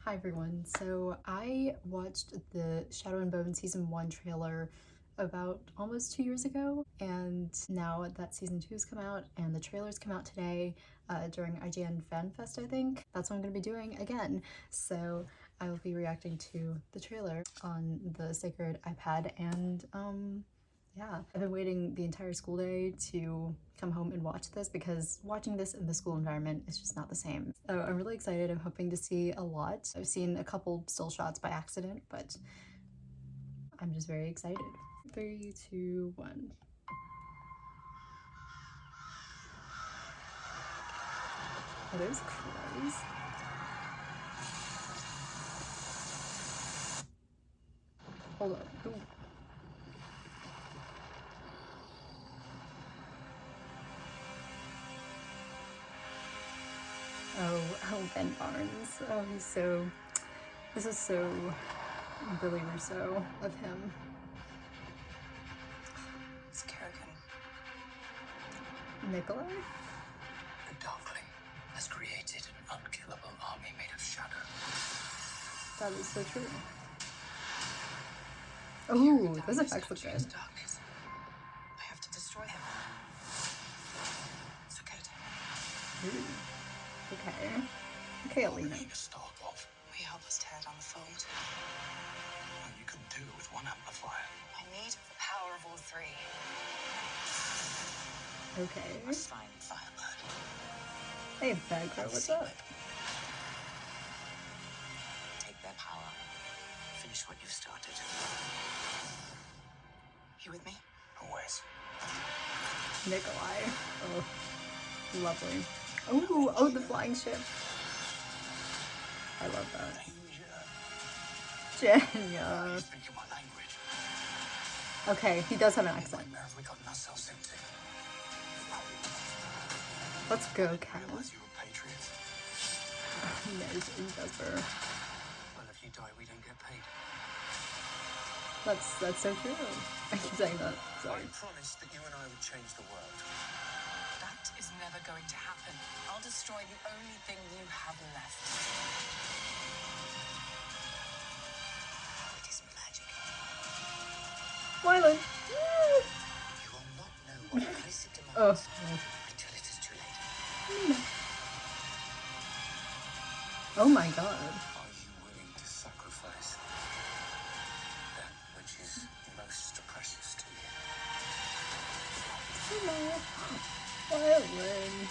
Hi everyone. So I watched the Shadow and Bone season 1 trailer about almost 2 years ago, and now that season 2 has come out and the trailers come out today during IGN Fan Fest, I think. That's what I'm going to be doing again. So I will be reacting to the trailer on the sacred iPad, and yeah, I've been waiting the entire school day to come home and watch this because watching this in the school environment is just not the same. So I'm really excited. I'm hoping to see a lot. I've seen a couple still shots by accident, but I'm just very excited. 3, 2, 1. Are those crows? Hold up. Ooh. Oh, Ben Barnes. Oh, he's so... This is so Billy Russo of him. It's Kerrigan. Nikolai? The Darkling has created an unkillable army made of shadow. That is so true. Oh, those effects look good. Darkness. I have to destroy him. So good. Ooh. Okay. Okay, Alina. We help us tear down the fold. Well, you couldn't do it with one amplifier. I need the power of all three. Okay. You must find Firebird. Hey, Bagro, what's up? Take their power. Finish what you started. You with me? Always. Nikolai. Oh, lovely. Oh, the flying ship. I love that. Jenya. Speaking my language. Okay, he does have an accent. Where have we gotten ourselves into? Let's go, Cal. Realize you're a patriot. There's Jasper. Well, if you die, we don't get paid. That's so true. I keep saying that. Sorry. I promised that you and I would change the world. That is never going to happen. I'll destroy the only thing you have left. It is magic. Wyland. You will not know what price it demands until it is too late. Oh my god. Are you willing to sacrifice that which is most precious to you? Hello. Wyland.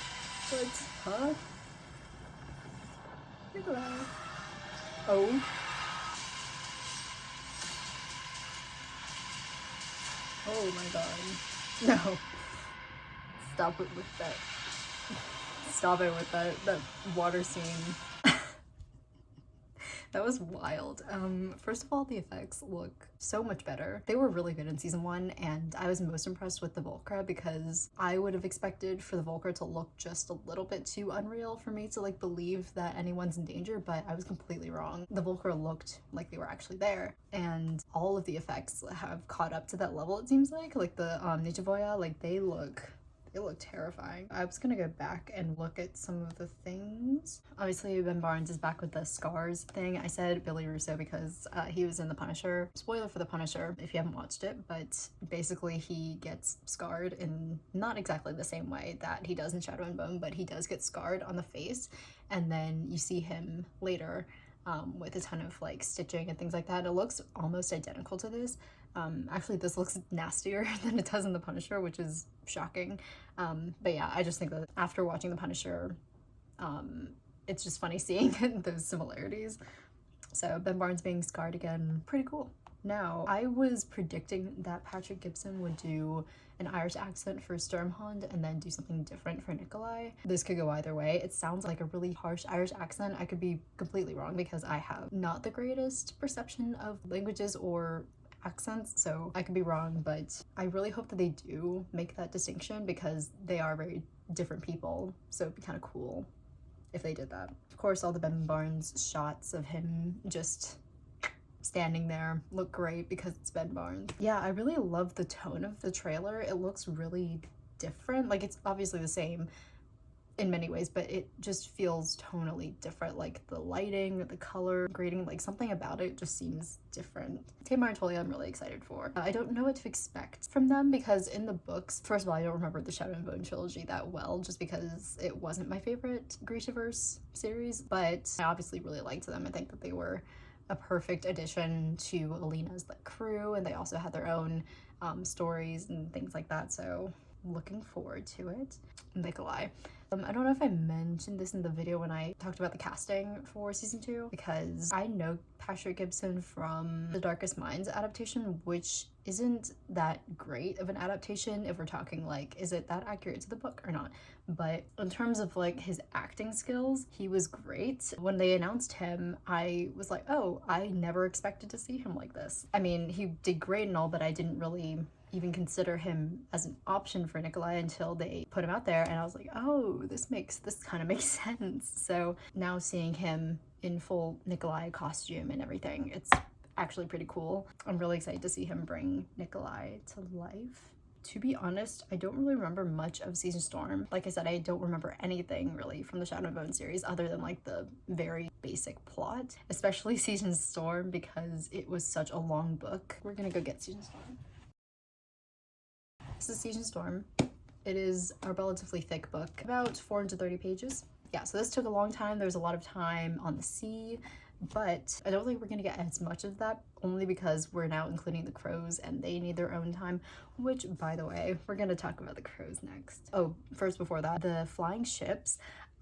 What's huh? Nikolai. Oh. Oh my god. No. Stop it with that. Stop it with that water scene. That was wild. First of all, the effects look so much better. They were really good in season 1, and I was most impressed with the Volcra because I would have expected for the Volcra to look just a little bit too unreal for me to like believe that anyone's in danger, but I was completely wrong. The Volcra looked like they were actually there, and all of the effects have caught up to that level, it seems like. Like the Nijivoya, like they look terrifying. I was gonna go back and look at some of the things. Obviously, Ben Barnes is back with the scars thing. I said Billy Russo because he was in The Punisher. Spoiler for The Punisher if you haven't watched it, but basically he gets scarred in not exactly the same way that he does in Shadow and Bone, but he does get scarred on the face, and then you see him later with a ton of like stitching and things like that. It looks almost identical to this. Actually, this looks nastier than it does in The Punisher, which is shocking. But yeah, I just think that after watching The Punisher, it's just funny seeing those similarities. So Ben Barnes being scarred again, pretty cool. Now, I was predicting that Patrick Gibson would do an Irish accent for Sturmhond and then do something different for Nikolai. This could go either way. It sounds like a really harsh Irish accent. I could be completely wrong because I have not the greatest perception of languages or accents, so I could be wrong, but I really hope that they do make that distinction because they are very different people, so it'd be kind of cool if they did that. Of course, all the Ben Barnes shots of him just standing there look great because it's Ben Barnes. Yeah, I really love the tone of the trailer. It looks really different. Like, it's obviously the same in many ways, but it just feels tonally different. Like the lighting, the color grading, like something about it just seems different. Tamar and Tolia I'm really excited for. I don't know what to expect from them because in the books, first of all, I don't remember the Shadow and Bone trilogy that well just because it wasn't my favorite Grishaverse series, but I obviously really liked them. I think that they were a perfect addition to Alina's like crew, and they also had their own stories and things like that, so looking forward to it. Nikolai. I don't know if I mentioned this in the video when I talked about the casting for season 2, because I know Patrick Gibson from The Darkest Minds adaptation, which isn't that great of an adaptation if we're talking like, is it that accurate to the book or not? But in terms of like his acting skills, he was great. When they announced him, I was like, oh, I never expected to see him like this. I mean, he did great and all, but I didn't really even consider him as an option for Nikolai until they put him out there, and I was like, oh, this kind of makes sense. So now seeing him in full Nikolai costume and everything, it's actually pretty cool. I'm really excited to see him bring Nikolai to life. To be honest, I don't really remember much of Season Storm. Like I said, I don't remember anything really from the Shadow and Bone series other than like the very basic plot, especially Season Storm because it was such a long book. We're gonna go get Season Storm. This is Season Storm. It is a relatively thick book, about 430 pages. Yeah, so this took a long time. There was a lot of time on the sea, but I don't think we're gonna get as much of that, only because we're now including the crows and they need their own time, which, by the way, we're gonna talk about the crows next. Oh, first before that, the flying ships.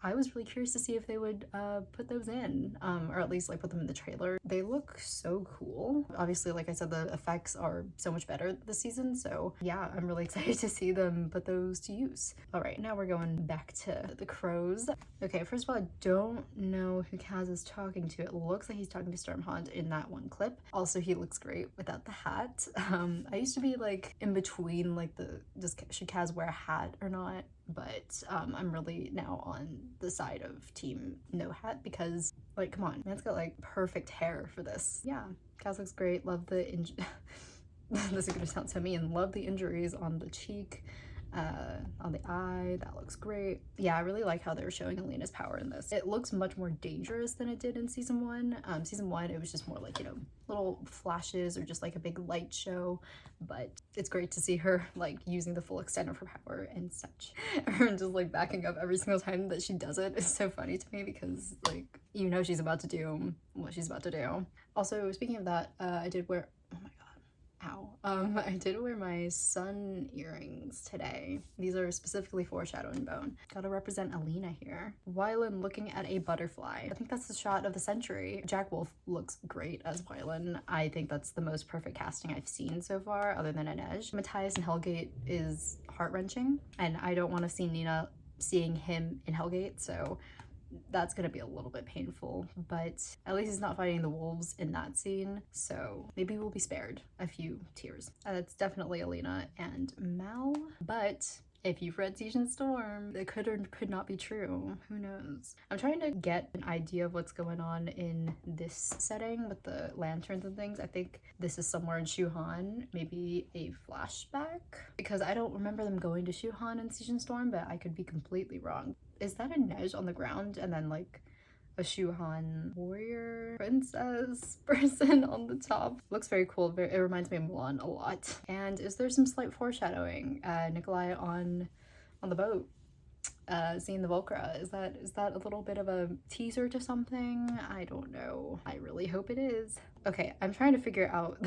I was really curious to see if they would put those in, or at least like put them in the trailer. They look so cool. Obviously, like I said, the effects are so much better this season, so yeah, I'm really excited to see them put those to use. All right, now we're going back to the crows. Okay, first of all, I don't know who Kaz is talking to. It looks like he's talking to Stormhaunt in that one clip. Also, he looks great without the hat. I used to be like in between like should Kaz wear a hat or not? But I'm really now on the side of team no hat because, like, come on, man's got like perfect hair for this. Yeah, Kaz looks great. Love the this is gonna sound so mean. Love the injuries on the cheek, on the eye. That looks great. Yeah, I really like how they're showing Alina's power in this. It looks much more dangerous than it did in season 1. Season 1, it was just more like, you know, little flashes or just like a big light show, but it's great to see her like using the full extent of her power and such. Her just like backing up every single time that she does it is so funny to me because, like, you know she's about to do what she's about to do. Also, speaking of that, I did wear, oh my god, ow. I did wear my sun earrings today. These are specifically for Shadow and Bone. Gotta represent Alina here. Wylan looking at a butterfly. I think that's the shot of the century. Jack Wolf looks great as Wylan. I think that's the most perfect casting I've seen so far, other than Inej. Matthias in Hellgate is heart-wrenching, and I don't want to see Nina seeing him in Hellgate, so that's gonna be a little bit painful, but at least he's not fighting the wolves in that scene, so maybe we'll be spared a few tears. It's definitely Alina and Mal, but if you've read Season Storm, it could or could not be true. Who knows? I'm trying to get an idea of what's going on in this setting with the lanterns and things. I think this is somewhere in Shuhan, maybe a flashback, because I don't remember them going to Shuhan in Season Storm, but I could be completely wrong. Is that a Inej on the ground and then like a Shuhan warrior princess person on the top? Looks very cool. It reminds me of Mulan a lot. And is there some slight foreshadowing? Nikolai on the boat, seeing the Volcra. Is that a little bit of a teaser to something? I don't know. I really hope it is. Okay, I'm trying to figure out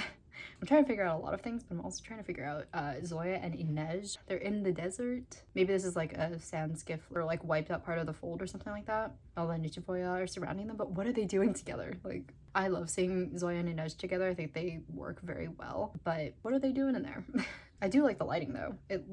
a lot of things, but I'm also trying to figure out Zoya and Inej. They're in the desert. Maybe this is like a sand skiff or like wiped out part of the fold or something like that. All the Nichifoya are surrounding them, but what are they doing together? Like, I love seeing Zoya and Inej together. I think they work very well, but what are they doing in there? I do like the lighting though. It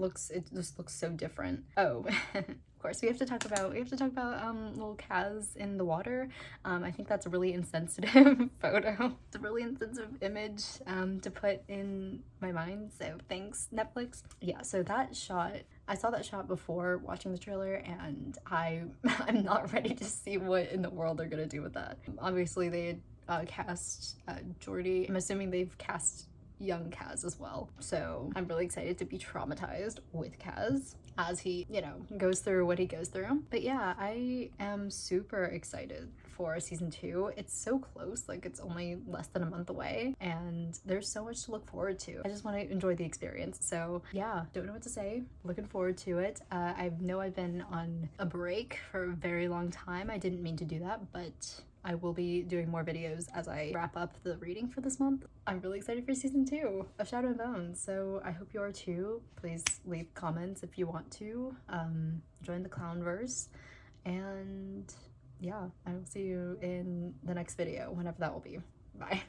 just looks so different. Oh, of course, we have to talk about little Kaz in the water. I think that's a really insensitive photo. It's a really insensitive image to put in my mind, so thanks, Netflix. Yeah, so that shot, I saw that shot before watching the trailer, and I'm not ready to see what in the world they're gonna do with that. Obviously, they had cast Jordy. I'm assuming they've cast young Kaz as well. So I'm really excited to be traumatized with Kaz as he, you know, goes through what he goes through. But yeah, I am super excited for season 2. It's so close, like it's only less than a month away, and there's so much to look forward to. I just want to enjoy the experience. So yeah, don't know what to say. Looking forward to it. I know I've been on a break for a very long time. I didn't mean to do that, but I will be doing more videos as I wrap up the reading for this month. I'm really excited for season 2 of Shadow and Bones, so I hope you are too. Please leave comments if you want to. Join the Clownverse, and yeah, I will see you in the next video, whenever that will be. Bye.